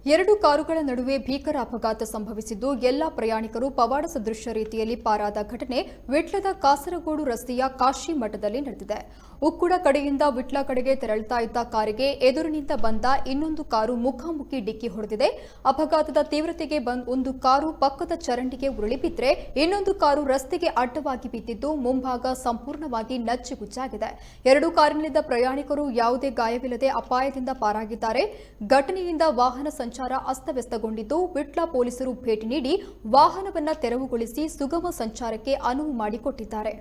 ಎರಡು ಕಾರುಗಳ ನಡುವೆ ಭೀಕರ ಅಪಘಾತ ಸಂಭವಿಸಿದ್ದು ಎಲ್ಲ ಪ್ರಯಾಣಿಕರು ಪವಾಡ ಸದೃಶ ರೀತಿಯಲ್ಲಿ ಪಾರಾದ ಘಟನೆ ವಿಟ್ಲದ ಕಾಸರಗೋಡು ರಸ್ತೆಯ ಕಾಶಿ ಮಠದಲ್ಲಿ ನಡೆದಿದೆ. ಉಕ್ಕುಡ ಕಡೆಯಿಂದ ವಿಟ್ಲ ಕಡೆಗೆ ತೆರಳುತ್ತಾ ಇದ್ದ ಕಾರಿಗೆ ಎದುರಿನಿಂದ ಬಂದ ಇನ್ನೊಂದು ಕಾರು ಮುಖಾಮುಖಿ ಡಿಕ್ಕಿ ಹೊಡೆದಿದೆ. ಅಪಘಾತದ ತೀವ್ರತೆಗೆ ಒಂದು ಕಾರು ಪಕ್ಕದ ಚರಂಡಿಗೆ ಉರುಳಿ ಬಿದ್ದರೆ ಇನ್ನೊಂದು ಕಾರು ರಸ್ತೆಗೆ ಅಡ್ಡವಾಗಿ ಬಿದ್ದಿದ್ದು ಮುಂಭಾಗ ಸಂಪೂರ್ಣವಾಗಿ ನಜ್ಜುಗುಜ್ಜಾಗಿದೆ. ಎರಡು ಕಾರಿನಲ್ಲಿದ್ದ ಪ್ರಯಾಣಿಕರು ಯಾವುದೇ ಗಾಯವಿಲ್ಲದೆ ಅಪಾಯದಿಂದ ಪಾರಾಗಿದ್ದಾರೆ. ಘಟನೆಯಿಂದ ವಾಹನ ಸಂಚಾರ ಅಸ್ತವ್ಯಸ್ತಗೊಂಡಿದ್ದು ವಿಟ್ಲ ಪೊಲೀಸರು ಭೇಟಿ ನೀಡಿ ವಾಹನವನ್ನು ತೆರವುಗೊಳಿಸಿ ಸುಗಮ ಸಂಚಾರಕ್ಕೆ ಅನುವು ಮಾಡಿಕೊಟ್ಟಿದ್ದಾರೆ.